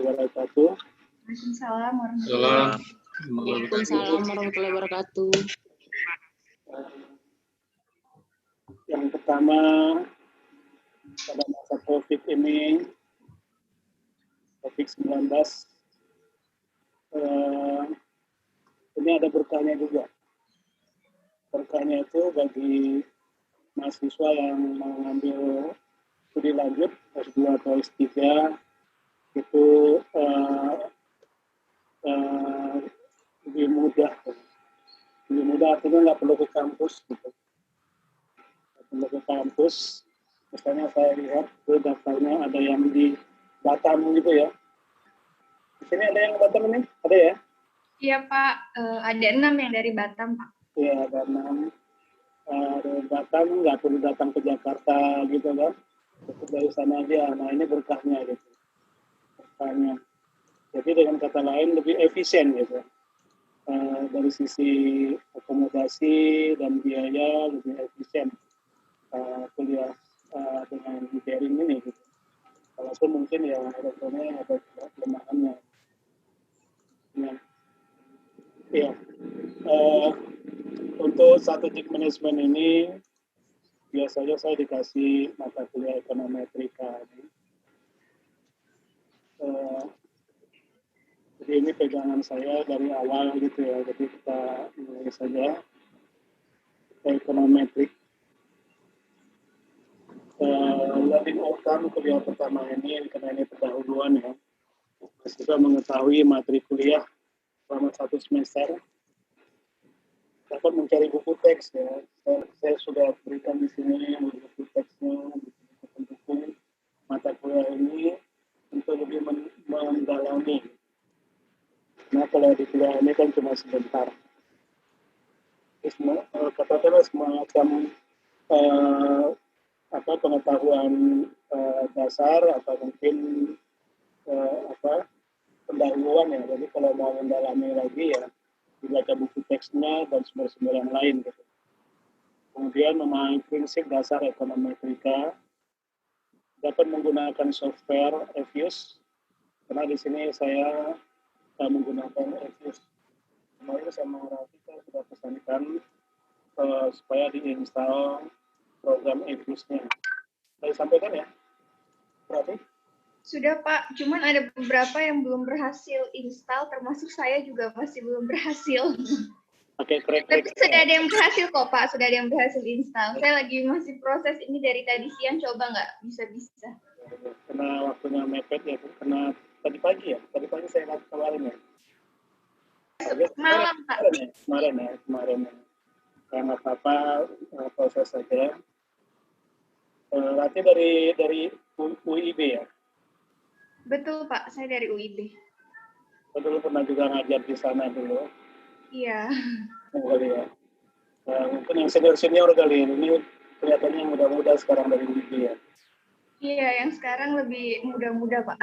wabarakatuh. Waalaikumsalam warahmatullahi wabarakatuh. Yang pertama, pada masa COVID ini, COVID-19, ini ada berkahnya juga. Berkahnya itu bagi mahasiswa yang mengambil studi lanjut, S2 atau S3, itu lebih mudah. Lebih mudah artinya nggak perlu ke kampus. Gitu. Nggak perlu ke kampus. Misalnya saya lihat itu daftarnya ada yang di Batam gitu ya. Di sini ada yang Batam ini? Ada ya? Iya Pak, ada 6 yang dari Batam Pak. Iya, ada 6. Dari Batam nggak perlu datang ke Jakarta gitu kan. Cukup dari sana aja. Nah ini berkahnya gitu. Berkahnya. Jadi dengan kata lain lebih efisien gitu. Dari sisi akomodasi dan biaya lebih efisien kuliah dengan daring ini gitu. Walaupun mungkin ya elektroniknya ada kelemahannya. Ya. Untuk strategic management ini biasanya saya dikasih mata kuliah ekonometrika. Jadi ini pegangan saya dari awal gitu ya. Jadi kita mulai saja ekonometrik. Learning outcome kuliah pertama ini karena ini pendahuluan ya. Kita mengetahui materi kuliah selama 1 semester. Dapat mencari buku teks ya. Saya sudah berikan di sini buku teksnya, buku mata kuliah ini untuk lebih mendalami. Nah kalau di kuliah ini kan cuma sebentar. Katakanlah semacam pengetahuan dasar atau mungkin pendahuluan ya. Jadi kalau mau mendalami lagi ya dibaca buku teksnya dan sumber-sumber yang lain gitu. Kemudian memahami prinsip dasar ekonometrika, dapat menggunakan software Evius, karena di sini saya menggunakan Evius. Kemarin sama Rafika sudah pesankan supaya diinstal program Eviusnya. Saya sampaikan ya, Rafi? Sudah Pak, cuman ada beberapa yang belum berhasil install, termasuk saya juga masih belum berhasil. Oke, Tapi sudah ada yang berhasil kok Pak, sudah ada yang berhasil install. Saya lagi masih proses ini dari tadi siang, coba nggak bisa-bisa. Karena waktunya mepet ya, karena tadi pagi ya, tadi pagi saya lihat kemarin ya. Malam Pak. Kemarin ya. Ya nggak apa-apa, proses saja. Nanti dari UIB ya? Betul Pak, saya dari UIB. Dulu pernah juga ngajar di sana dulu. Iya. Kali ya. Mungkin yang senior kali ini kelihatannya muda-muda sekarang dari UIB ya. Iya, yang sekarang lebih muda-muda Pak.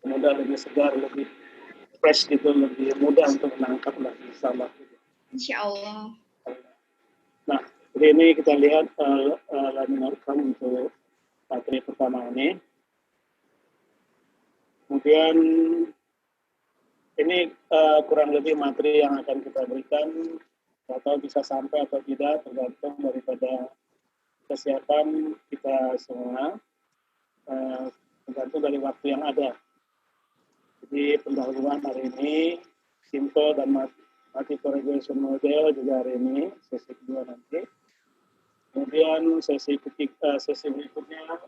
Muda, lebih segar, lebih fresh gitu, lebih mudah untuk menangkap lah sama. Insya Allah. Nah, jadi ini kita lihat learning outcome untuk materi pertama ini. Kemudian ini kurang lebih materi yang akan kita berikan, atau bisa sampai atau tidak tergantung daripada kesiapan kita semua, tergantung dari waktu yang ada. Jadi pendahuluan hari ini, simple dan multiple regression model juga hari ini, sesi kedua nanti. Kemudian sesi berikutnya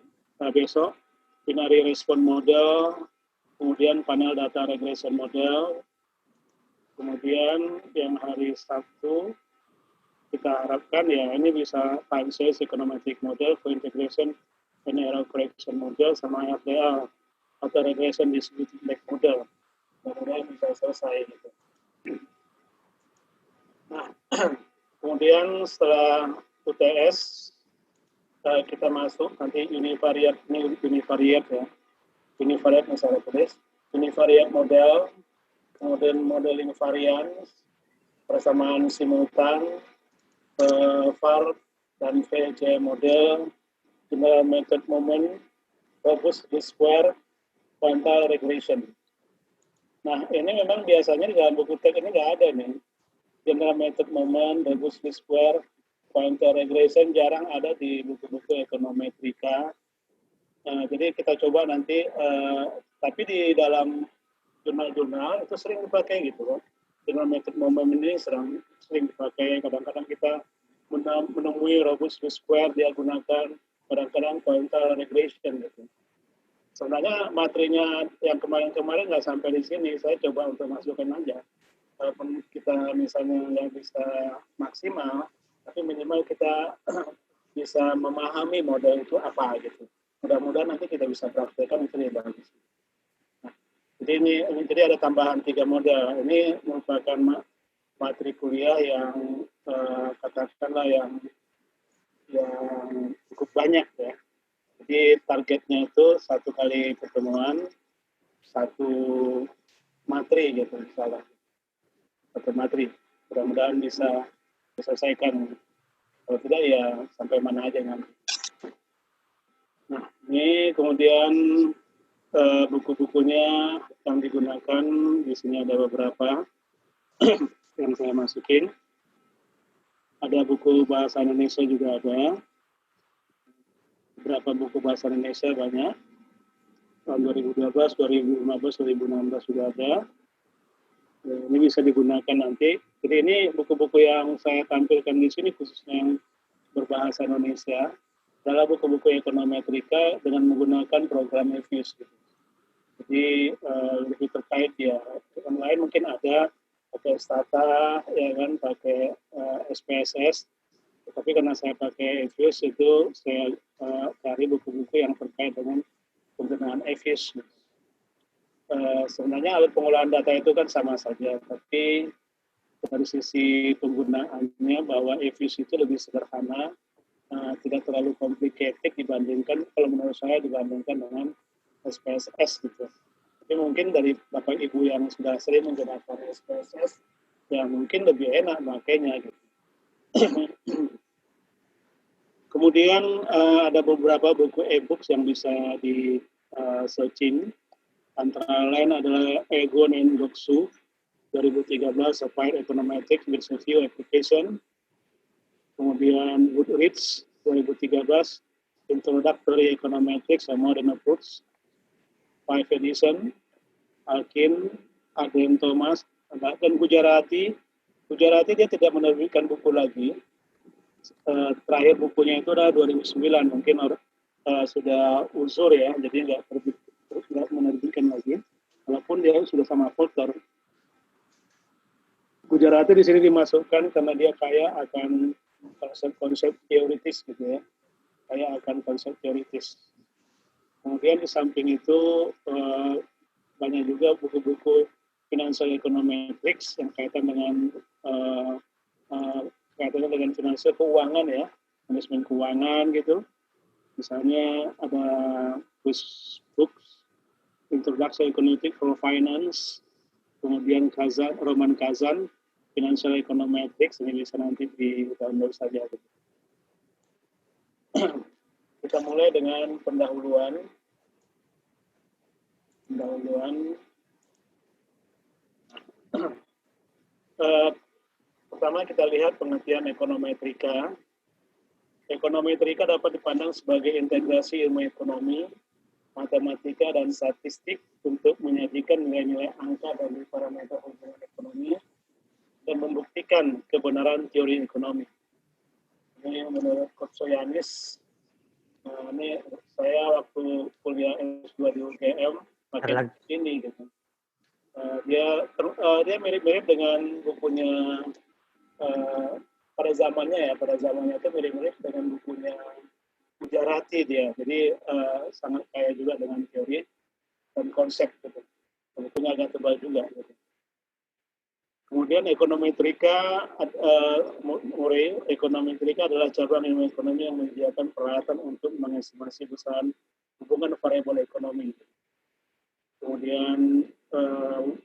besok, binary response model, kemudian panel data regression model, kemudian yang hari Sabtu kita harapkan ya ini bisa time series econometric model for integration and error correction model sama RDA atau regression distributed lag model. Mudah-mudahan bisa selesai gitu. Nah, kemudian setelah UTS kita masuk nanti univariate ya. Univariate misalnya tulis, univariate model, kemudian modeling variance, persamaan simultan, VAR dan VJ model, general method moment, robust least square, quantile regression. Nah, ini memang biasanya di dalam buku teks ini nggak ada nih. General method moment, rebus least square, pointer regression jarang ada di buku-buku ekonometrika. Jadi kita coba nanti, tapi di dalam jurnal-jurnal itu sering dipakai gitu loh. General method moment ini sering dipakai. Kadang-kadang kita menemui rebus least square dia gunakan, kadang-kadang pointer regression gitu. Sebenarnya materinya yang kemarin-kemarin nggak sampai di sini, saya coba untuk masukkan aja. Walaupun kita misalnya nggak bisa maksimal, tapi minimal kita bisa memahami model itu apa gitu. Mudah-mudahan nanti kita bisa praktekkan itu lebih bagus. Nah, jadi ada tambahan 3 model. Ini merupakan materi kuliah yang katakanlah yang cukup banyak ya. Jadi targetnya itu 1 kali pertemuan, 1 materi gitu misalnya. 1 materi. Mudah-mudahan bisa diselesaikan. Kalau tidak ya sampai mana aja nanti. Nah, ini kemudian buku-bukunya yang digunakan di sini ada beberapa yang saya masukin. Ada buku bahasa Indonesia juga ada. Beberapa buku bahasa Indonesia banyak. Tahun 2012, 2015, 2016 sudah ada. Ini bisa digunakan nanti. Jadi ini buku-buku yang saya tampilkan di sini khususnya yang berbahasa Indonesia adalah buku-buku ekonometrika dengan menggunakan program EFIUS. Jadi lebih terkait ya. Yang lain mungkin ada pakai Stata, ya kan, pakai SPSS. Tapi karena saya pakai EFIUS itu saya cari buku-buku yang terkait dengan penggunaan EFIUS. Sebenarnya alat pengolahan data itu kan sama saja, tapi dari sisi penggunaannya bahwa EFIUS itu lebih sederhana, tidak terlalu complicated dibandingkan, kalau menurut saya dibandingkan dengan SPSS gitu. Tapi mungkin dari Bapak Ibu yang sudah sering menggunakan SPSS, ya mungkin lebih enak makanya gitu. Kemudian ada beberapa buku e-books yang bisa di searching. Antara lain adalah Egon and Goksu 2013 Applied Econometrics with Review Application. Kemudian Woodridge 2013 Introductory Econometrics and Modern Approach 5 edition. Alkin, Aden Thomas, dan Gujarati. Gujarati dia tidak menerbitkan buku lagi. Terakhir bukunya itu adalah 2009, mungkin sudah uzur ya, jadi nggak menerbitkan lagi. Walaupun dia sudah sama Volcker. Gujarati di sini dimasukkan karena dia kaya akan konsep teoritis gitu ya, kaya akan konsep teoritis. Kemudian di samping itu banyak juga buku-buku financial econometrics yang kaitan dengan finansial keuangan ya, manajemen keuangan gitu. Misalnya ada books Introduction Econometrics for Finance, kemudian Roman Kazan Financial Econometrics, ini bisa nanti di download saja. Kita mulai dengan pendahuluan. Pertama kita lihat pengertian ekonometrika. Ekonometrika dapat dipandang sebagai integrasi ilmu ekonomi, matematika, dan statistik untuk menyajikan nilai-nilai angka dari parameter hubungan ekonomi dan membuktikan kebenaran teori ekonomi. Ini menurut Kotsoyanis. Ini saya waktu kuliah S2 di UGM pakai ini gitu. Dia mirip-mirip dengan bukunya pada zamannya itu mirip-mirip dengan bukunya Gujarati dia. Jadi sangat kaya juga dengan teori dan konsep gitu. Bukunya agak tebal juga gitu. Kemudian ekonometrika adalah cabang ilmu ekonomi yang menyediakan peralatan untuk mengestimasi besaran hubungan variabel ekonomi. Kemudian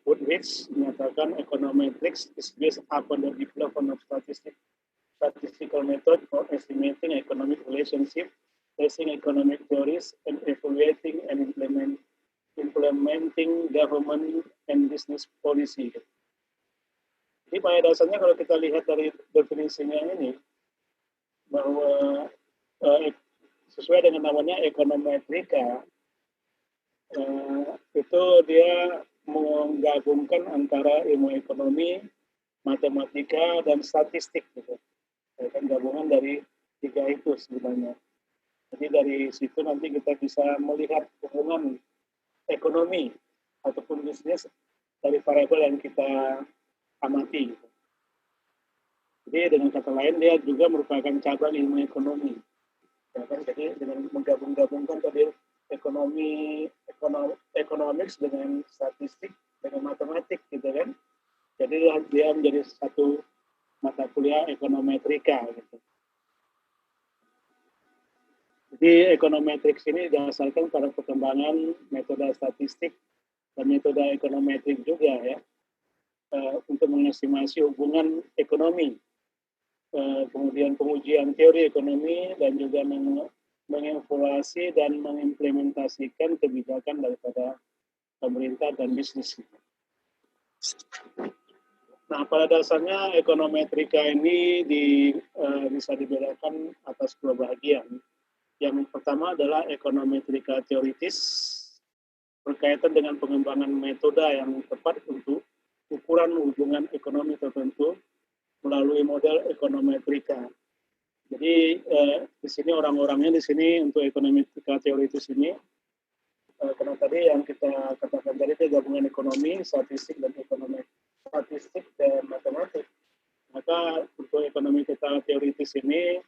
Woodridge menyatakan econometrics is based upon the development of statistical method for estimating economic relationship, testing economic theories, and evaluating and implementing government and business policy. Jadi pada dasarnya kalau kita lihat dari definisinya ini, bahwa sesuai dengan namanya ekonometrika, itu dia menggabungkan antara ilmu ekonomi, matematika, dan statistik. Gitu. Kan gabungan dari 3 itu sebenarnya. Jadi dari situ nanti kita bisa melihat hubungan ekonomi ataupun bisnis dari variabel yang kita amati. Gitu. Jadi dengan kata lain dia juga merupakan cabang ilmu ekonomi. Ya kan? Jadi dengan menggabung-gabungkan tadi economics dengan statistik dengan matematik gitu kan. Jadi dia menjadi satu mata kuliah ekonometrika gitu. Jadi ekonometriks ini didasarkan pada perkembangan metode statistik dan metode ekonometrik juga ya, untuk mengestimasi hubungan ekonomi, kemudian pengujian teori ekonomi, dan juga mengevaluasi dan mengimplementasikan kebijakan daripada pemerintah dan bisnis. Nah, pada dasarnya ekonometrika ini bisa dibedakan atas 2 bagian. Yang pertama adalah ekonometrika teoritis, berkaitan dengan pengembangan metode yang tepat untuk ukuran hubungan ekonomi tertentu melalui model ekonometrika. Jadi di sini orang-orangnya di sini untuk ekonometrika teoritis ini, karena tadi yang kita katakan tadi itu gabungan ekonomi, statistik dan matematik. Maka untuk ekonometrika teoritis ini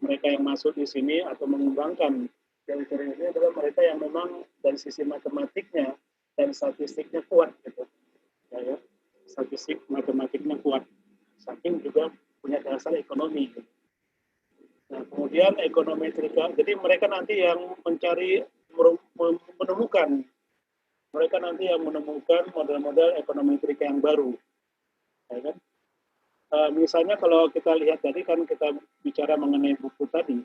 mereka yang masuk di sini atau mengembangkan teori-teori ini adalah mereka yang memang dari sisi matematiknya dan statistiknya kuat gitu. Ya, statistik matematiknya kuat. Saking juga punya dasar ekonomi. Gitu. Nah, kemudian ekonometrika, jadi mereka nanti yang menemukan model-model ekonometrika yang baru. Ya kan? Misalnya kalau kita lihat tadi kan kita bicara mengenai buku tadi,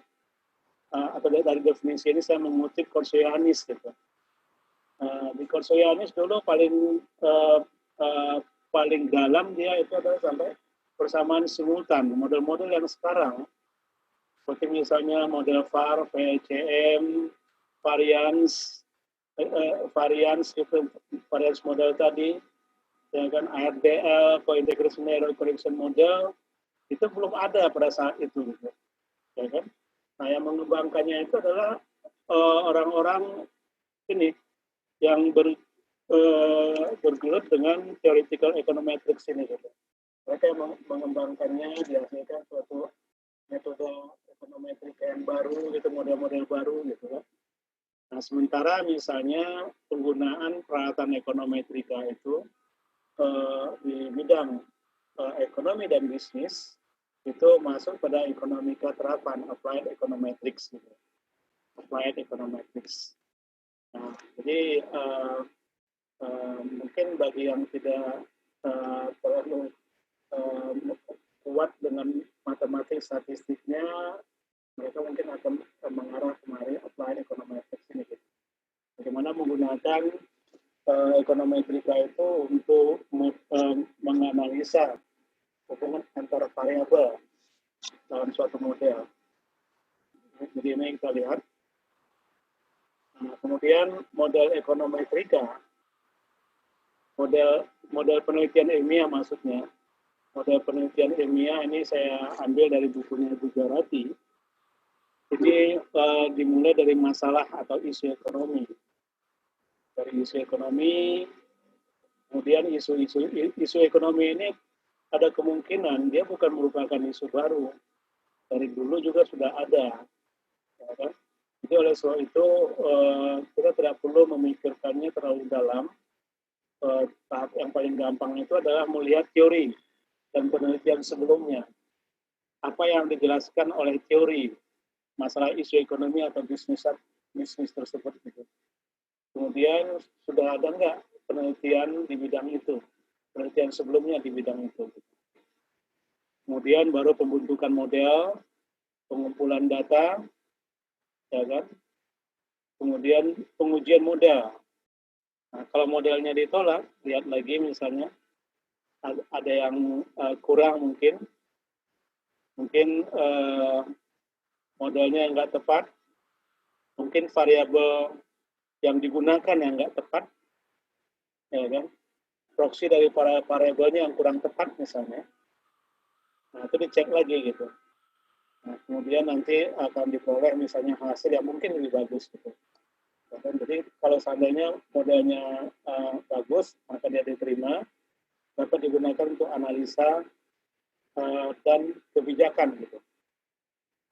atau dari definisi ini saya mengutip Coriolanus gitu. Di Coriolanus dulu paling dalam dia itu adalah sampai persamaan simultan. Model-model yang sekarang, seperti misalnya model VAR, VCM, variance model tadi, ya kan, ARDL, Co-integration Error Correction Model, itu belum ada pada saat itu. Gitu. Ya kan? Nah, yang mengembangkannya itu adalah orang-orang ini yang bergelut dengan theoretical econometrics ini. Gitu. Mereka yang mengembangkannya dihasilkan suatu metode ekonometrika yang baru, gitu, model-model baru, gitu kan. Nah, sementara misalnya penggunaan peralatan ekonometrika itu di bidang ekonomi dan bisnis itu masuk pada ekonomika terapan, applied econometrics gitu. Applied econometrics. Nah, jadi mungkin bagi yang tidak terlalu kuat dengan matematik statistiknya, mereka mungkin akan mengarah kemari applied econometrics ini gitu. Bagaimana menggunakan ekonometrika itu untuk menganalisa hubungan antara variabel dalam suatu model. Jadi ini kita lihat. Nah, kemudian model ekonometrika, model penelitian ilmiah maksudnya. Model penelitian ilmiah ini saya ambil dari bukunya Bu Jarati. Jadi dimulai dari masalah atau isu ekonomi. Dari isu ekonomi, kemudian isu ekonomi ini ada kemungkinan dia bukan merupakan isu baru. Dari dulu juga sudah ada. Ya kan? Jadi oleh sebab itu kita tidak perlu memikirkannya terlalu dalam. Tahap yang paling gampang itu adalah melihat teori dan penelitian sebelumnya. Apa yang dijelaskan oleh teori masalah isu ekonomi atau bisnis tersebut. Gitu. Kemudian sudah ada nggak penelitian di bidang itu, penelitian sebelumnya di bidang itu. Kemudian baru pembentukan model, pengumpulan data, ya kan? Kemudian pengujian model. Nah, kalau modelnya ditolak, lihat lagi misalnya ada yang kurang mungkin modelnya nggak tepat, mungkin variabel yang digunakan yang nggak tepat, ya kan? Proksi dari variabelnya yang kurang tepat misalnya. Nah, itu dicek lagi gitu. Nah, kemudian nanti akan diperoleh misalnya hasil yang mungkin lebih bagus gitu. Jadi kalau seandainya modelnya bagus, maka dia diterima, dapat digunakan untuk analisa dan kebijakan gitu.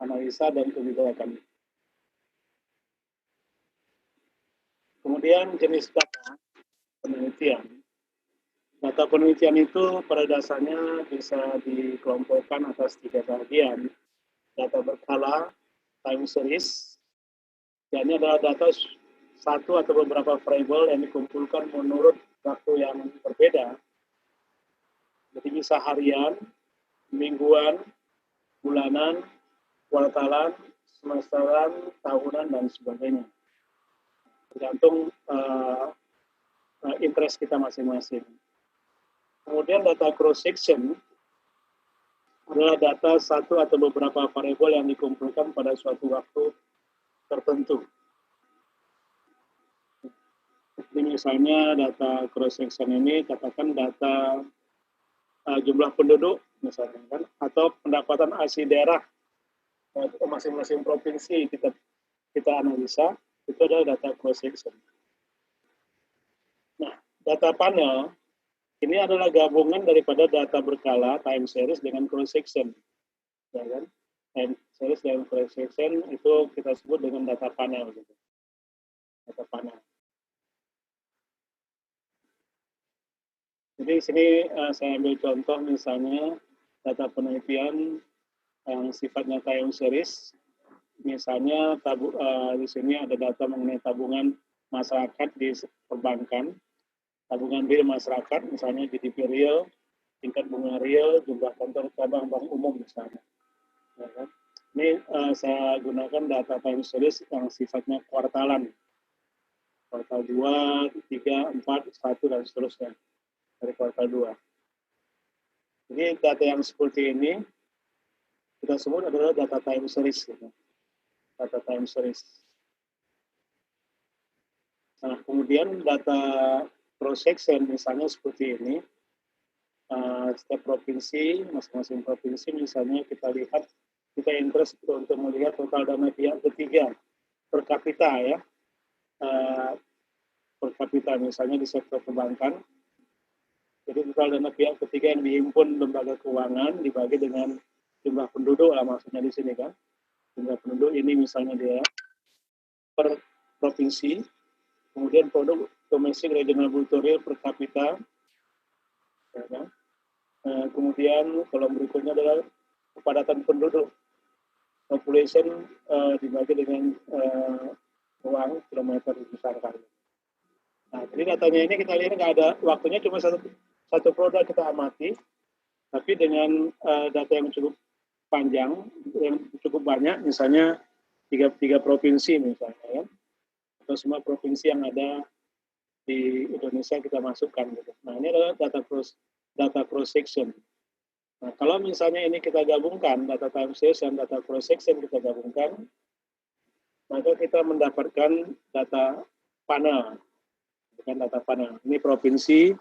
Analisa dan kebijakan. Kemudian jenis data penelitian. Data penelitian itu pada dasarnya bisa dikelompokkan atas 3 bagian. Data berkala, time series. Ini adalah data satu atau beberapa variabel yang dikumpulkan menurut waktu yang berbeda. Jadi bisa harian, mingguan, bulanan, kuartalan, semesteran, tahunan, dan sebagainya. Tergantung interest kita masing-masing. Kemudian data cross-section adalah data satu atau beberapa variabel yang dikumpulkan pada suatu waktu tertentu. Jadi misalnya data cross-section ini katakan data jumlah penduduk misalnya kan, atau pendapatan asli daerah masing-masing provinsi kita analisa, itu adalah data cross-section. Nah, data panel ini adalah gabungan daripada data berkala time series dengan cross-section, ya kan? Time series dan cross-section itu kita sebut dengan data panel, gitu. Data panel. Jadi sini saya ambil contoh misalnya data penelitian yang sifatnya time series. Misalnya di sini ada data mengenai tabungan masyarakat di perbankan, tabungan real masyarakat, misalnya GDP real, tingkat bunga real, jumlah kantor cabang bank umum misalnya. Ya kan? Ini saya gunakan data time series yang sifatnya kuartalan, kuartal 2, 3, 4, 1, dan seterusnya dari kuartal 2. Jadi data yang seperti ini kita sebut adalah data time series. Gitu. Data time series. Nah, kemudian data cross-section misalnya seperti ini, setiap provinsi, masing-masing provinsi misalnya kita lihat, kita interest untuk melihat total dana pihak ketiga per kapita ya, per kapita misalnya di sektor perbankan. Jadi total dana pihak ketiga yang dihimpun lembaga keuangan dibagi dengan jumlah penduduk lah maksudnya di sini kan. Jumlah penduduk ini misalnya dia per provinsi, kemudian produk domestik regional bruto real per kapita, ya kan? Kemudian kolom berikutnya adalah kepadatan penduduk, population dibagi dengan uang kilometer besar kali. Nah, jadi datanya ini kita lihat nggak ada waktunya, cuma satu produk kita amati, tapi dengan data yang cukup panjang, yang cukup banyak, misalnya tiga provinsi misalnya, ya, atau semua provinsi yang ada di Indonesia kita masukkan. Gitu. Nah, ini adalah data cross-section. Nah, kalau misalnya ini kita gabungkan, data time series dan data cross-section kita gabungkan, maka kita mendapatkan data panel. Bukan data panel. Ini provinsi,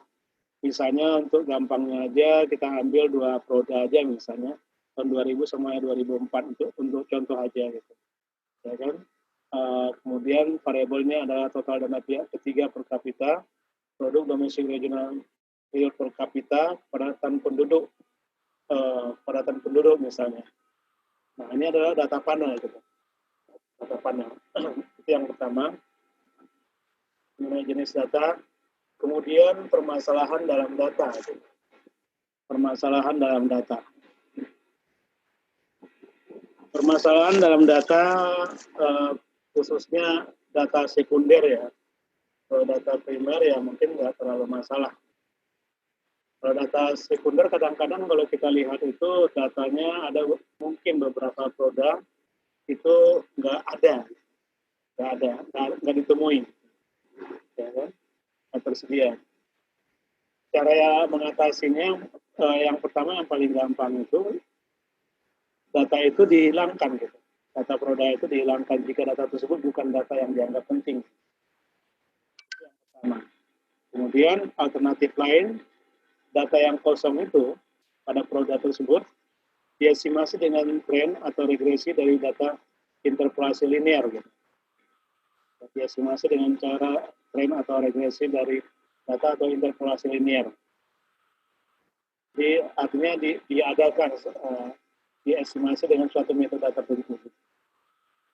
misalnya untuk gampangnya aja kita ambil 2 produk aja misalnya, tahun 2000 sama 2004 untuk contoh aja gitu. Ya kan? Kemudian variabelnya adalah total dana pihak ketiga per kapita, produk domestik regional real per kapita, padatan penduduk misalnya. Nah, ini adalah data panel gitu. Data panel. Itu yang pertama. Mengenai jenis data, kemudian permasalahan dalam data. Gitu. Permasalahan dalam data. Permasalahan dalam data khususnya data sekunder ya. Kalau data primer ya mungkin nggak terlalu masalah. Kalau data sekunder kadang-kadang kalau kita lihat itu datanya ada mungkin beberapa produk itu nggak ditemui, ya kan? tersedia. Cara mengatasinya, yang pertama yang paling gampang itu data itu dihilangkan gitu. Data produk itu dihilangkan jika data tersebut bukan data yang dianggap penting. Yang pertama. Kemudian alternatif lain, data yang kosong itu pada produk tersebut diestimasi dengan tren atau regresi dari data interpolasi linear gitu. Diestimasi dengan cara tren atau regresi dari data atau interpolasi linear. Jadi artinya diadakan diestimasi dengan suatu metode tertentu.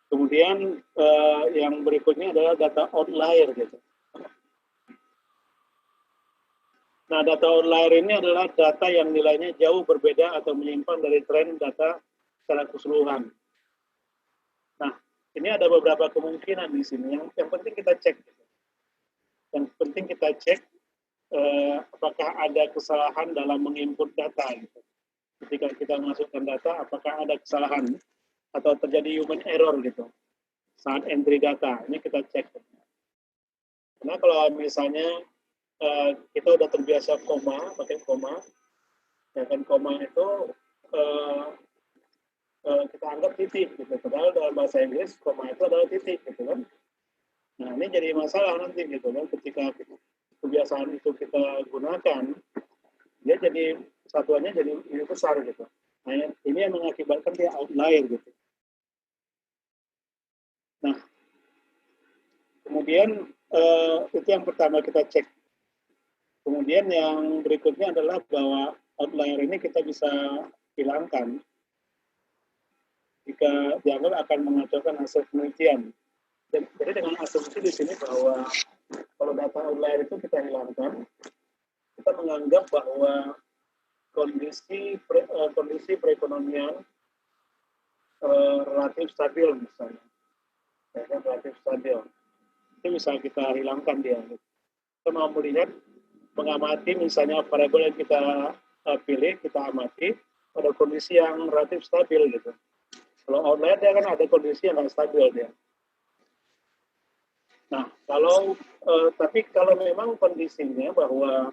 Kemudian yang berikutnya adalah data outlier gitu. Nah, data outlier ini adalah data yang nilainya jauh berbeda atau menyimpang dari tren data secara keseluruhan. Nah, ini ada beberapa kemungkinan di sini. Yang penting kita cek. Gitu. Yang penting kita cek apakah ada kesalahan dalam menginput data. Gitu. Ketika kita masukkan data, apakah ada kesalahan atau terjadi human error gitu saat entry data. Ini kita cek. Karena kalau misalnya kita udah terbiasa koma, pakai koma, ya kan koma itu kita anggap titik, gitu. Padahal dalam bahasa Inggris koma itu adalah titik, gitu kan. Nah ini jadi masalah nanti, gitu kan. Ketika kebiasaan itu kita gunakan, dia jadi satuannya jadi lebih besar, gitu. Nah ini yang mengakibatkan dia outlier, gitu. Nah kemudian itu yang pertama kita cek. Kemudian yang berikutnya adalah bahwa outlier ini kita bisa hilangkan jika dianggap akan mengacaukan hasil penelitian. Jadi dengan asumsi di sini bahwa kalau data outlier itu kita hilangkan, kita menganggap bahwa kondisi perekonomian relatif stabil misalnya, relatif stabil, itu bisa kita hilangkan dia. Kita mau melihat mengamati misalnya variabel yang kita pilih, kita amati pada kondisi yang relatif stabil gitu. Kalau outlier dia kan ada kondisi yang nggak stabil dia. Nah, tapi kalau memang kondisinya bahwa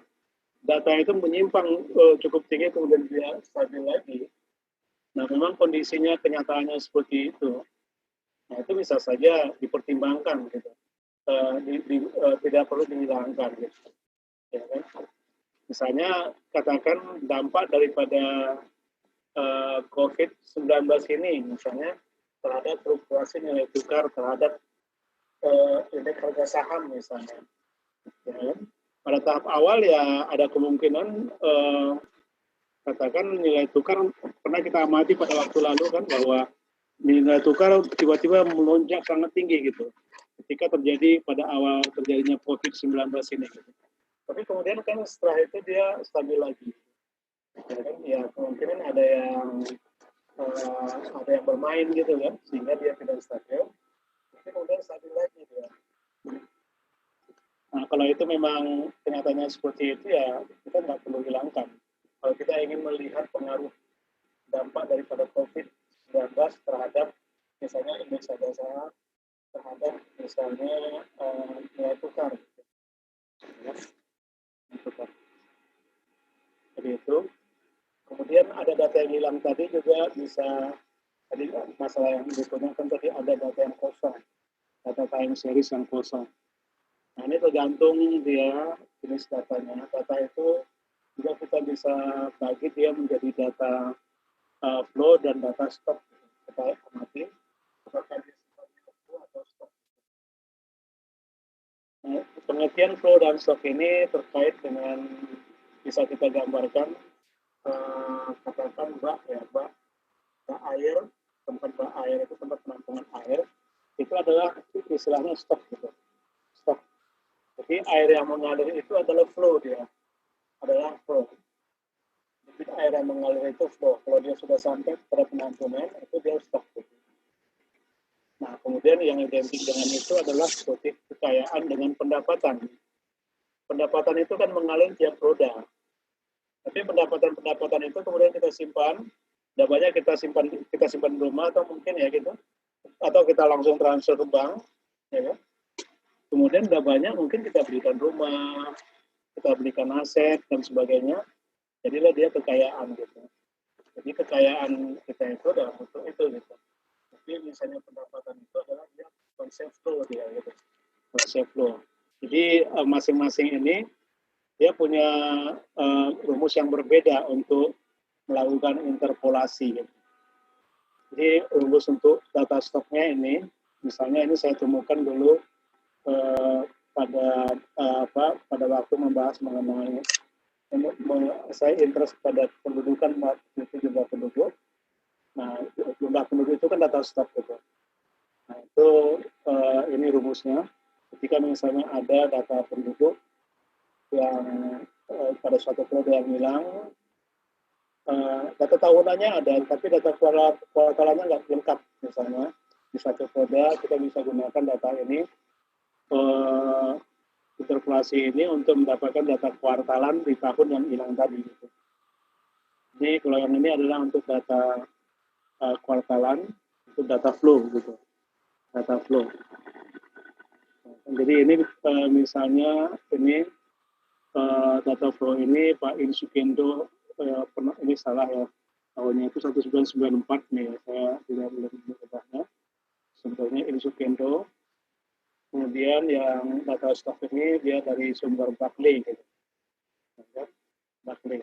data itu menyimpang cukup tinggi kemudian dia stabil lagi, nah memang kondisinya kenyataannya seperti itu, nah itu bisa saja dipertimbangkan gitu, tidak perlu dihilangkan gitu. Ya kan? Misalnya katakan dampak daripada COVID-19 ini misalnya terhadap fluktuasi nilai tukar terhadap indeks harga saham misalnya. Ya. Pada tahap awal ya ada kemungkinan katakan nilai tukar pernah kita amati pada waktu lalu kan bahwa nilai tukar tiba-tiba melonjak sangat tinggi gitu ketika terjadi pada awal terjadinya COVID-19 ini. Gitu. Tapi kemudian kan setelah itu dia stabil lagi. Ya, kan? Ya kemungkinan ada yang bermain gitu kan, sehingga dia tidak stabil. Tapi kemudian stabil lagi dia. Nah kalau itu memang kenyataannya seperti itu ya kita nggak perlu hilangkan. Kalau kita ingin melihat pengaruh dampak daripada COVID-19 terhadap misalnya indeks harga saham, terhadap misalnya nilai tukar. Ya. Tukar. Jadi itu. Kemudian ada data yang hilang tadi juga bisa, tadi masalah yang berikutnya kan tadi ada data yang kosong, data time series yang kosong. Nah ini tergantung dia jenis datanya. Data itu juga kita bisa bagi dia menjadi data flow dan data stock. Kita amati apakah dia sifatnya flow atau stock. Nah, pengertian flow dan stock ini terkait dengan bisa kita gambarkan katakan bak air, tempat bak air itu tempat penampungan air itu adalah istilahnya stok gitu, stok. Jadi air yang mengalir itu adalah flow dia, adalah flow. Jadi air yang mengalir itu flow. Kalau dia sudah sampai pada penampungan itu dia stok gitu. Nah kemudian yang identik dengan itu adalah seperti kekayaan dengan pendapatan. Pendapatan itu kan mengalir tiap roda. Tapi pendapatan itu kemudian kita simpan, banyak kita simpan di rumah atau mungkin ya gitu, atau kita langsung transfer ke bank, ya kan? Kemudian udah banyak, mungkin kita belikan rumah, kita belikan aset dan sebagainya. Jadilah dia kekayaan gitu. Jadi kekayaan kita itu dalam bentuk itu gitu. Tapi misalnya pendapatan itu adalah dia konsep flow dia gitu. Konsep flow. Jadi masing-masing ini dia punya rumus yang berbeda untuk melakukan interpolasi. Gitu. Jadi rumus untuk data stoknya ini, misalnya ini saya temukan dulu pada waktu membahas mengenai saya interest pada pendudukan jumlah penduduk. Nah, jumlah penduduk itu kan data stok gitu. Nah, itu ini rumusnya. Ketika misalnya ada data penduduk yang pada suatu periode yang hilang, data tahunannya ada, tapi data kuartalannya nggak lengkap. Misalnya di suatu periode kita bisa gunakan data ini, interpolasi ini untuk mendapatkan data kuartalan di tahun yang hilang tadi. Gitu. Jadi kalau yang ini adalah untuk data kuartalan, untuk data flow gitu, data flow. Jadi ini misalnya ini data flow ini Pak Insukendo ini salah ya, tahunnya itu 1994 nih, saya tidak boleh mengubahnya. Sebetulnya Insukendo. Kemudian yang data stok ini dia dari sumber Barclay gitu. Barclay.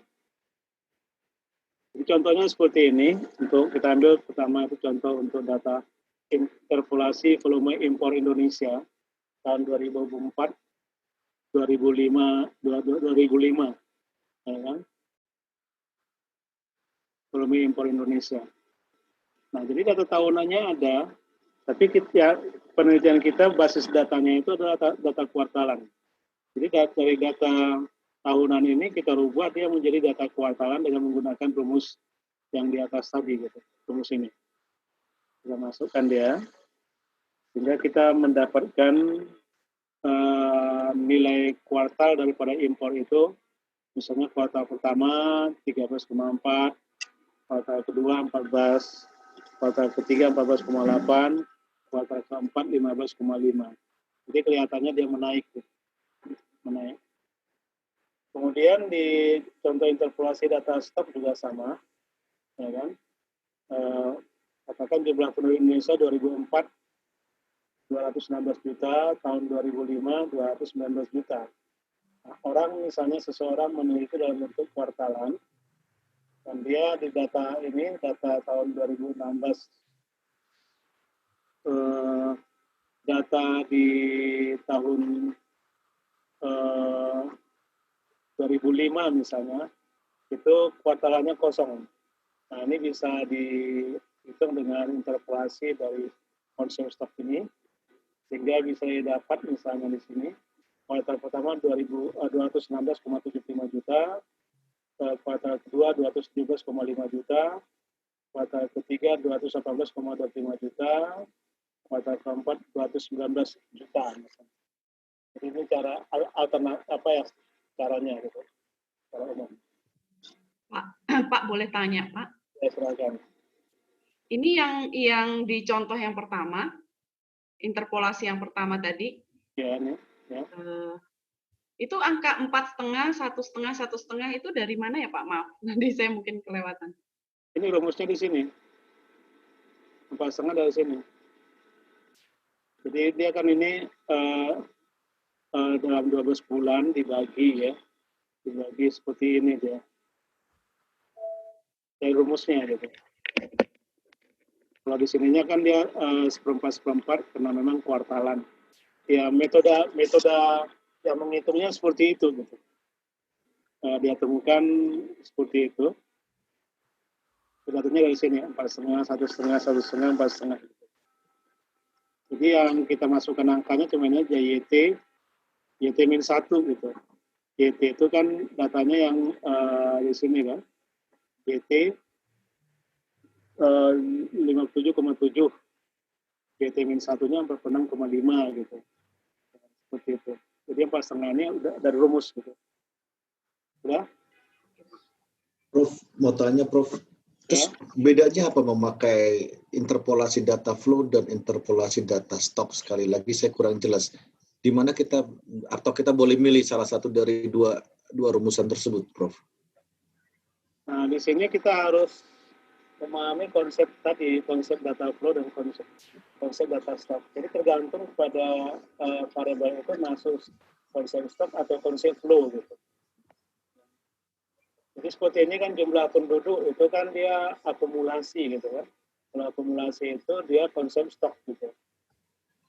Jadi contohnya seperti ini, untuk kita ambil pertama itu contoh untuk data interpolasi volume impor Indonesia tahun 2004, 2005, ya kan? Volume impor Indonesia. Nah, jadi data tahunannya ada, tapi penelitian kita basis datanya itu adalah data kuartalan. Jadi dari data tahunan ini kita rubah dia menjadi data kuartalan dengan menggunakan rumus yang di atas tadi gitu, rumus ini. Kita masukkan dia, sehingga kita mendapatkan nilai kuartal daripada impor itu, misalnya kuartal pertama 13,4, kuartal kedua 14, kuartal ketiga 14,8, kuartal keempat 15,5. Jadi kelihatannya dia menaik. Gitu. Menaik. Kemudian di contoh interpolasi data stok juga sama, ya kan? Katakan jumlah penduduk Indonesia 2004 216 juta, tahun 2005 219 juta. Nah, orang misalnya seseorang meneliti dalam bentuk kuartalan, dan dia di data ini, data tahun 2016, data di tahun 2005 misalnya, itu kuartalannya kosong. Nah, ini bisa dihitung dengan interpolasi dari konsep stok ini, sehingga bisa didapat misalnya di sini, kuartal pertama 216,75 juta, kuartal kedua 217,5 juta, kuartal ketiga 218,25 juta, kuartal keempat 219 juta. Misalnya. Jadi ini cara alternatif apa ya caranya gitu, cara umum. Pak boleh tanya Pak? Ya, silakan. Ini yang di contoh yang pertama, interpolasi yang pertama tadi. Ya, ini. Ya. Itu angka 4,5, 1,5, 1,5 itu dari mana ya Pak? Maaf, nanti saya mungkin kelewatan. Ini rumusnya di sini. 4,5 dari sini. Jadi dia kan ini dalam 12 bulan dibagi ya. Dibagi seperti ini dia. Dari rumusnya gitu. Kalau di sininya kan dia seperempat karena memang kuartalan. Ya metode yang menghitungnya seperti itu gitu. Dia temukan seperti itu. Datanya dari sini 4,5, 1,5, 1,5, 4,5. Jadi yang kita masukkan angkanya cuma ini aja YT-1 gitu. YT itu kan datanya yang di sini kan. YT 57,7. YT-1-nya 46,5 gitu. Seperti itu. Jadi 4,5 ini udah dari rumus gitu. Udah? Prof, mau tanya Prof. Terus bedanya apa memakai interpolasi data flow dan interpolasi data stok? Sekali lagi saya kurang jelas. di mana kita boleh milih salah satu dari dua rumusan tersebut, Prof. Nah, di sini kita harus memahami konsep data flow dan konsep data stock. Jadi tergantung pada variabel itu masuk konsep stock atau konsep flow gitu. Jadi seperti ini kan jumlah penduduk itu kan dia akumulasi gitu kan. Kalau akumulasi itu dia konsep stok gitu.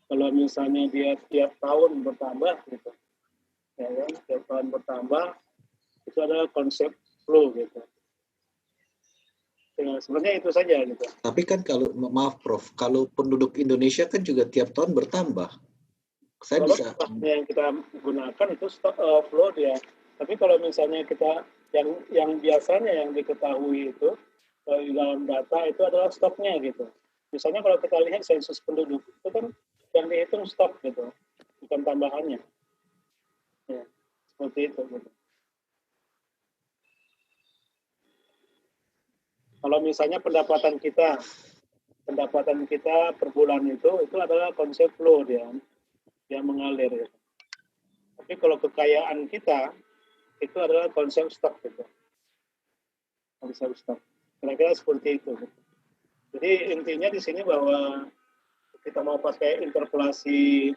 Kalau misalnya dia tiap tahun bertambah gitu, ya kan, tiap tahun bertambah itu adalah konsep flow gitu. Ya, sebenarnya itu saja gitu. Tapi kan kalau maaf Prof, kalau penduduk Indonesia kan juga tiap tahun bertambah. Saya Kalau bisa yang kita gunakan itu flow dia. Tapi kalau misalnya kita yang biasanya yang diketahui itu di dalam data itu adalah stoknya gitu. Misalnya kalau kita lihat sensus penduduk itu kan yang dihitung stok gitu, bukan tambahannya. Ya, seperti itu. Gitu. Kalau misalnya pendapatan kita per bulan itu adalah konsep flow dia mengalir. Gitu. Tapi kalau kekayaan kita itu adalah konsep stok gitu. Konsep stok. Kira-kira seperti itu. Jadi intinya di sini bahwa kita mau pakai interpolasi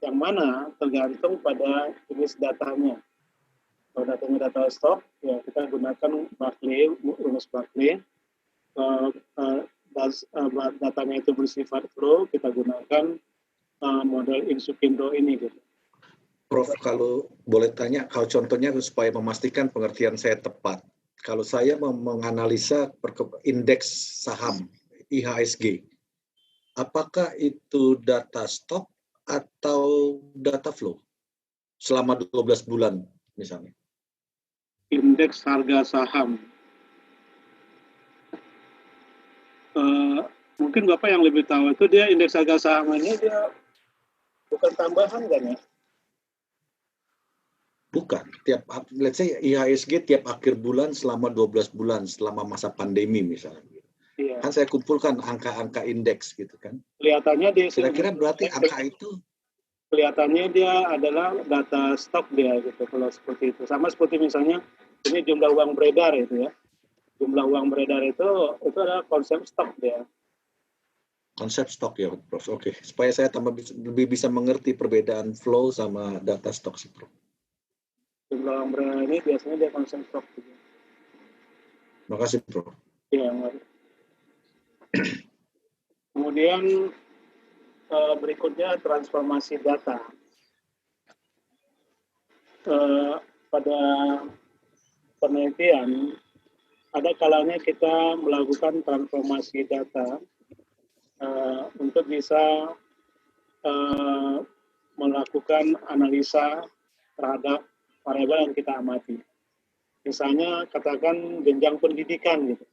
yang mana tergantung pada jenis datanya. Kalau datanya data stok, ya kita gunakan Barclay, rumus Barclay. Datanya itu bersifat flow, kita gunakan model Insukindo ini gitu. Prof, kalau boleh tanya, kalau contohnya supaya memastikan pengertian saya tepat. Kalau saya menganalisa indeks saham IHSG, apakah itu data stok atau data flow selama 12 bulan misalnya? Indeks harga saham. Mungkin Bapak yang lebih tahu itu dia indeks harga saham ini dia bukan tambahan kan ya? Bukan, let's say IHSG tiap akhir bulan selama 12 bulan, selama masa pandemi misalnya. Iya. Kan saya kumpulkan angka-angka indeks gitu kan. Kelihatannya di kira-kira berarti angka itu kelihatannya dia adalah data stok dia gitu kalau seperti itu. Sama seperti misalnya ini jumlah uang beredar itu ya. Jumlah uang beredar itu adalah konsep stok dia. Konsep stok ya, Prof. Oke, supaya saya lebih bisa mengerti perbedaan flow sama data stok sih, Prof. Jumlah uang beredar ini biasanya dia konsep stok gitu. Terima kasih, Prof. Iya, kemudian berikutnya transformasi data. Pada penelitian, ada kalanya kita melakukan transformasi data untuk bisa melakukan analisa terhadap variabel yang kita amati. Misalnya katakan jenjang pendidikan gitu.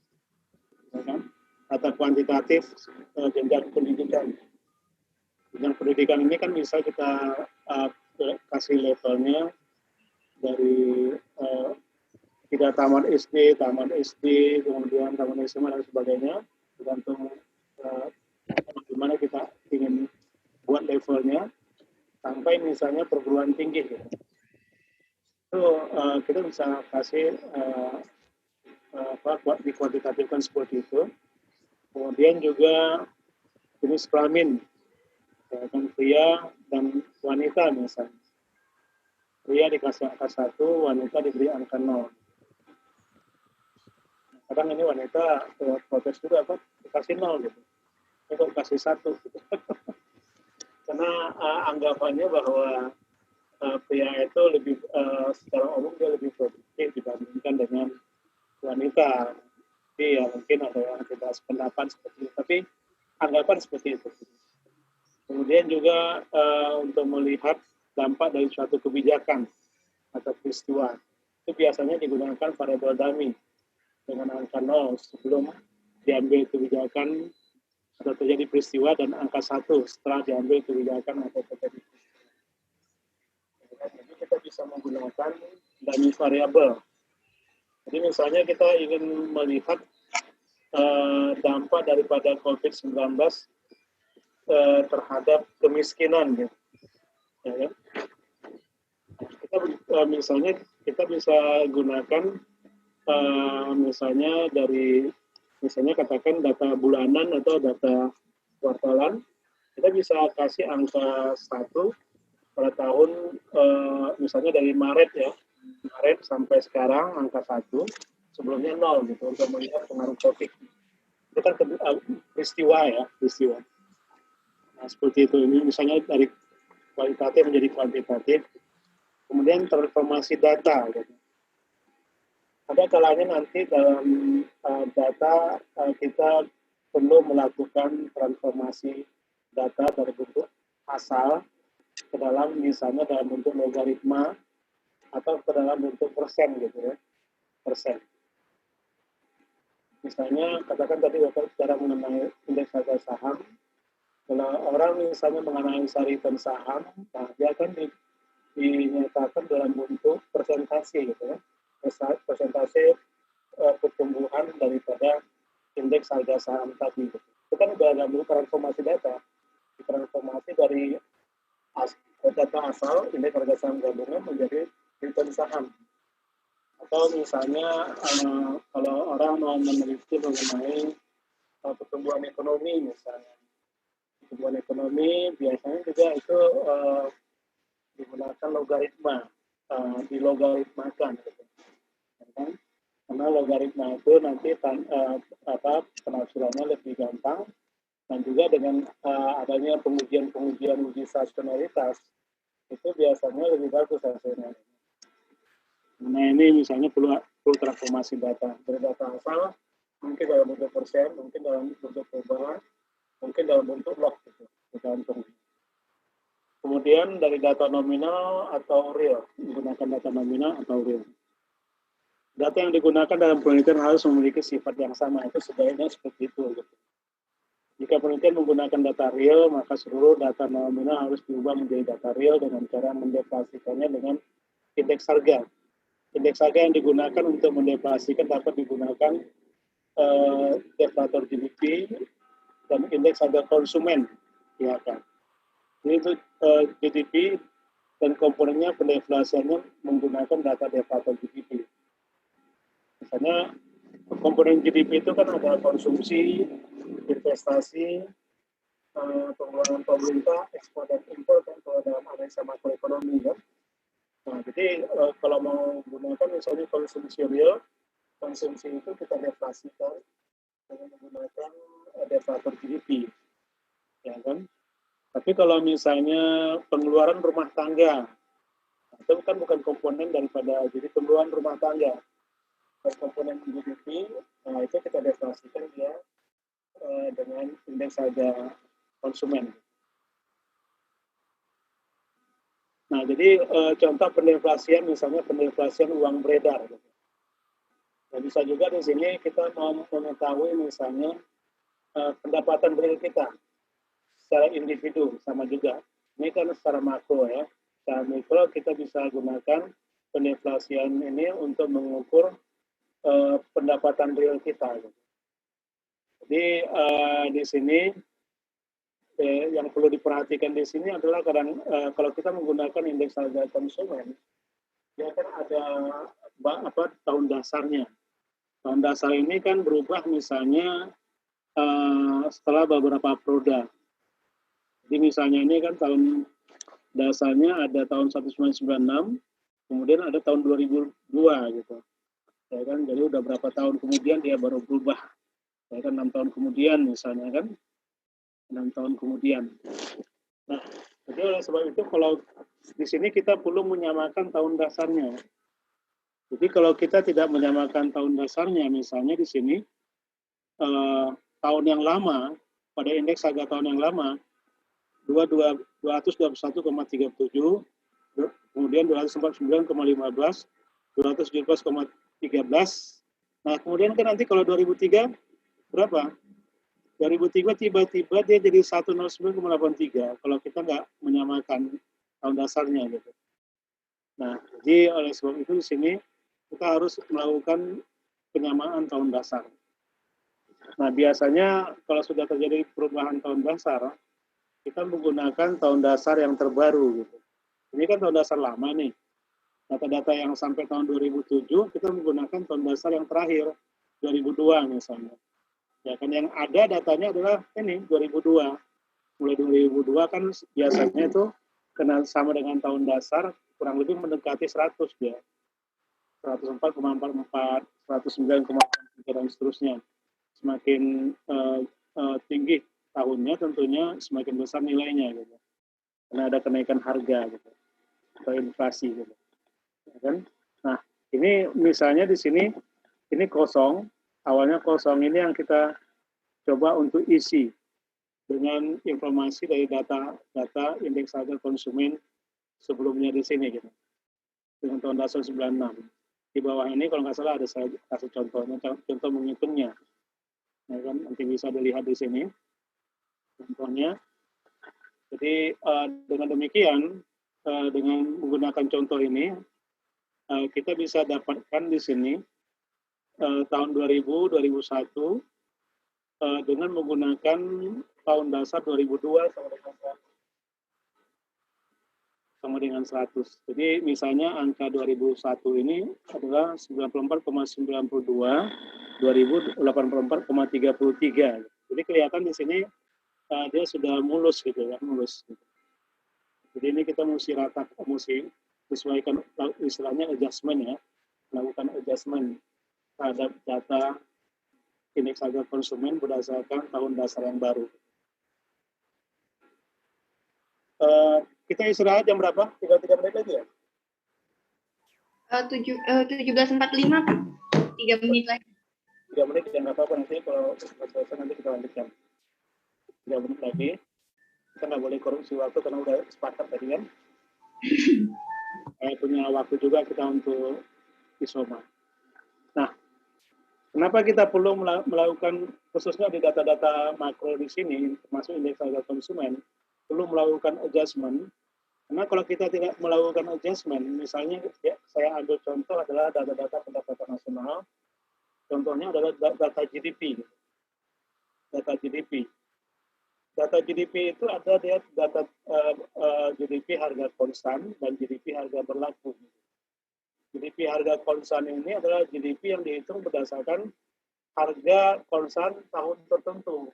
Data kuantitatif jenjang pendidikan. Jenjang pendidikan ini kan bisa kita kasih levelnya dari tidak tamat SD, kemudian tamat SMA dan sebagainya, tergantung bagaimana kita ingin buat levelnya, sampai misalnya perguruan tinggi. Gitu. Itu kita bisa kasih dikuantitatifkan seperti itu. Kemudian juga jenis kelamin, dan pria dan wanita misalnya. Pria dikasih angka 1, wanita diberi angka 0. Kadang ini wanita protes juga, kok dikasih 0 gitu. Ini kok kasih 1 gitu. Karena anggapannya bahwa pria itu lebih secara umum dia lebih produktif dibandingkan dengan wanita. Jadi ya mungkin ada yang tidak sependapat seperti itu, tapi anggapan seperti itu. Kemudian juga untuk melihat dampak dari suatu kebijakan atau peristiwa, itu biasanya digunakan variabel dummy dengan angka 0 sebelum diambil kebijakan atau terjadi peristiwa, dan angka 1 setelah diambil kebijakan atau terjadi peristiwa. Jadi kita bisa menggunakan dummy variabel. Jadi misalnya kita ingin melihat dampak daripada COVID-19 terhadap kemiskinan. Gitu. Ya, kan? Kita misalnya kita bisa gunakan misalnya dari misalnya katakan data bulanan atau data kuartalan, kita bisa kasih angka 1 pada tahun misalnya dari Maret ya, Maret sampai sekarang angka 1, sebelumnya 0 gitu untuk melihat pengaruh COVID. Itu kan peristiwa ya, peristiwa. Nah, seperti itu. Ini misalnya dari kualitatif menjadi kuantitatif, kemudian transformasi data. Gitu. Ada kalanya nanti dalam data kita perlu melakukan transformasi data dari bentuk asal ke dalam misalnya dalam bentuk logaritma atau ke dalam bentuk persen gitu ya, persen. Misalnya katakan tadi Bapak bicara mengenai indeks harga saham. Kalau orang misalnya menganalisa return saham, nah dia akan dinyatakan dalam bentuk persentase gitu ya, persentase pertumbuhan daripada indeks harga saham tadi. Gitu. Itu kan sudah dalam bentuk transformasi data, transformasi dari data asal indeks harga saham gabungan menjadi return saham. Atau misalnya kalau orang mau meneliti mengenai pertumbuhan ekonomi misalnya, pertumbuhan ekonomi biasanya juga itu digunakan logaritma, dilogaritmakan, gitu. Kan? Karena logaritma itu nanti penafsirannya lebih gampang dan juga dengan adanya pengujian uji rasionalitas itu biasanya lebih bagus hasilnya. Nah ini misalnya perlu transformasi data dari data asal, mungkin dalam bentuk persen, mungkin dalam bentuk perubahan, mungkin dalam bentuk log gitu, tergantung. Kemudian dari data nominal atau real, menggunakan data nominal atau real. Data yang digunakan dalam penelitian harus memiliki sifat yang sama, itu sebaiknya seperti itu. Gitu. Jika penelitian menggunakan data real, maka seluruh data nominal harus diubah menjadi data real dengan cara mendeflasikannya dengan indeks harga. Indeks harga yang digunakan untuk mendeflasikan dapat digunakan deflator GDP dan indeks harga konsumen, ya kan. Ini itu GDP dan komponennya pendeflasiannya menggunakan data deflator GDP. Misalnya komponen GDP itu kan ada konsumsi, investasi, pengeluaran pemerintah, ekspor dan impor kan kalau dalam analisa makroekonomi kan. Nah, jadi kalau mau menggunakan misalnya konsumsi real, konsumsi itu kita deflasikan dengan menggunakan deflator GDP, ya kan? Tapi kalau misalnya pengeluaran rumah tangga, itu kan bukan komponen daripada jadi pengeluaran rumah tangga, komponen GDP, nah itu kita deflasikan dia dengan indeks harga konsumen. Nah, jadi contoh pendeflasian, misalnya pendeflasian uang beredar. Nah, bisa juga di sini kita mau mengetahui misalnya pendapatan real kita secara individu, sama juga. Ini kan secara makro ya. Secara mikro kita bisa gunakan pendeflasian ini untuk mengukur pendapatan real kita. Jadi di sini yang perlu diperhatikan di sini adalah kadang kalau kita menggunakan indeks harga konsumen, dia kan ada tahun dasarnya. Tahun dasar ini kan berubah misalnya setelah beberapa produk. Jadi misalnya ini kan tahun dasarnya ada tahun 1996, kemudian ada tahun 2002 gitu. Ya kan, jadi udah berapa tahun kemudian dia baru berubah. Ya kan 6 tahun kemudian misalnya kan. 6 tahun kemudian. Nah, jadi oleh sebab itu kalau di sini kita perlu menyamakan tahun dasarnya. Jadi kalau kita tidak menyamakan tahun dasarnya, misalnya di sini tahun yang lama, pada indeks harga tahun yang lama, 221,37, kemudian 249,15, 217,13. Nah, kemudian kan nanti kalau 2003 berapa? 2003 tiba-tiba dia jadi 109,83 kalau kita nggak menyamakan tahun dasarnya gitu. Nah, jadi oleh sebab itu di sini kita harus melakukan penyamaan tahun dasar. Nah, biasanya kalau sudah terjadi perubahan tahun dasar, kita menggunakan tahun dasar yang terbaru gitu. Ini kan tahun dasar lama nih. Data-data yang sampai tahun 2007 kita menggunakan tahun dasar yang terakhir 2002 misalnya. Ya kan yang ada datanya adalah ini 2002. Mulai 2002 kan biasanya itu kena sama dengan tahun dasar kurang lebih mendekati 100 dia. 104,44, 109,43 dan seterusnya. Semakin tinggi tahunnya tentunya semakin besar nilainya gitu. Karena ada kenaikan harga gitu. Atau inflasi gitu. Ya kan? Nah, ini misalnya di sini ini kosong, awalnya kosong ini yang kita coba untuk isi dengan informasi dari data indeks harga konsumen sebelumnya di sini gitu. Dengan tahun dasar 96. Di bawah ini kalau nggak salah ada saya kasih contohnya, contoh menghitungnya. Ya kan? Nanti bisa dilihat di sini contohnya. Jadi dengan demikian dengan menggunakan contoh ini kita bisa dapatkan di sini tahun 2000, 2001 dengan menggunakan tahun dasar 2002 sama dengan 100. Jadi misalnya angka 2001 ini adalah 94,92, 2000 84,33. Jadi kelihatan di sini dia sudah mulus gitu ya, mulus. Jadi ini kita mesti sesuaikan istilahnya adjustment ya, melakukan adjustment terhadap data indeks harga konsumen berdasarkan tahun dasar yang baru. Kita istirahat jam berapa? 3 menit lagi ya? 17.45 Pak. 3 menit lagi. 3 menit ya nggak apa-apa, nanti kalau selesai nanti kita lanjutkan. 3 menit lagi. Kita nggak boleh korupsi waktu karena udah sepakat tadi kan. Punya waktu juga kita untuk isoma. Nah, kenapa kita perlu melakukan khususnya di data-data makro di sini, termasuk indeks harga konsumen, perlu melakukan adjustment. Karena kalau kita tidak melakukan adjustment, misalnya ya, saya ambil contoh adalah data-data pendapatan nasional, contohnya adalah data GDP. Data GDP. Data GDP itu ada dia data GDP harga konstan dan GDP harga berlaku. GDP harga konstan ini adalah GDP yang dihitung berdasarkan harga konstan tahun tertentu.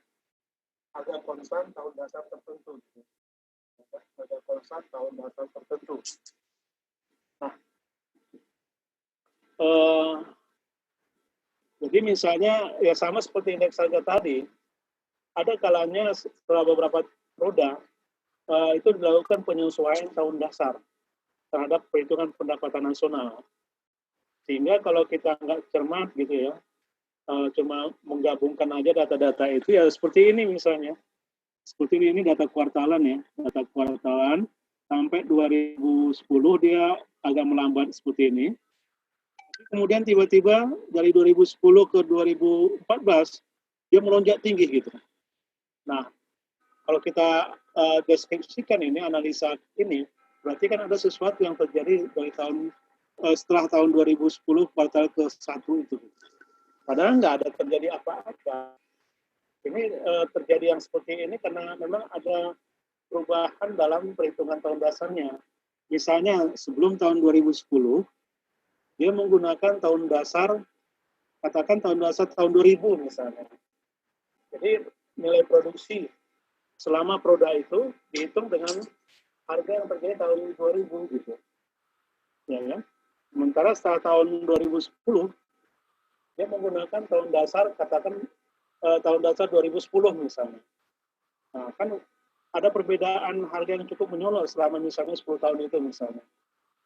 Harga konstan tahun dasar tertentu. Harga konstan tahun dasar tertentu. Nah, jadi misalnya ya sama seperti indeks harga tadi, ada kalanya setelah beberapa roda itu dilakukan penyesuaian tahun dasar terhadap perhitungan pendapatan nasional. Sehingga kalau kita nggak cermat gitu ya, cuma menggabungkan aja data-data itu ya seperti ini misalnya. Seperti ini data kuartalan ya, data kuartalan sampai 2010 dia agak melambat seperti ini. Kemudian tiba-tiba dari 2010 ke 2014 dia melonjak tinggi gitu. Nah, kalau kita deskripsikan ini, analisa ini, berarti kan ada sesuatu yang terjadi dari setelah tahun 2010 kuartal ke-1 itu. Padahal nggak ada terjadi apa-apa. Ini terjadi yang seperti ini karena memang ada perubahan dalam perhitungan tahun dasarnya. Misalnya sebelum tahun 2010, dia menggunakan tahun dasar, katakan tahun dasar tahun 2000 misalnya. Jadi nilai produksi selama produk itu dihitung dengan harga yang terjadi tahun 2000 gitu. Ya kan? Sementara setelah tahun 2010 dia menggunakan tahun dasar, katakan tahun dasar 2010 misalnya. Nah, kan ada perbedaan harga yang cukup menyolok selama misalnya 10 tahun itu misalnya.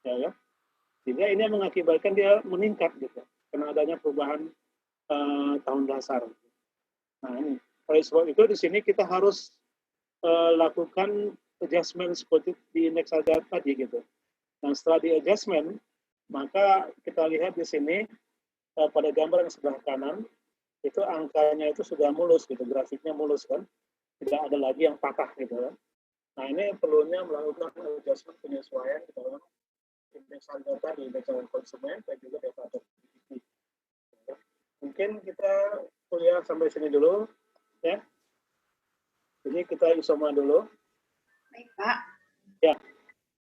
Ya. Sehingga ini mengakibatkan dia meningkat gitu. Karena adanya perubahan tahun dasar. Nah, ini. Oleh sebab itu di sini kita harus lakukan adjustment seperti di indeks harga tadi gitu. Nah, setelah di adjustment, maka kita lihat di sini pada gambar yang sebelah kanan itu angkanya itu sudah mulus gitu, grafiknya mulus kan, tidak ada lagi yang patah gitu kan. Nah, ini perlunya melakukan adjustment penyesuaian di dalam indeks harga tadi, indeks harga konsumen dan juga data GDP. Mungkin kita kuliah sampai sini dulu. Ya, jadi kita isoma dulu. Baik, Pak. Ya.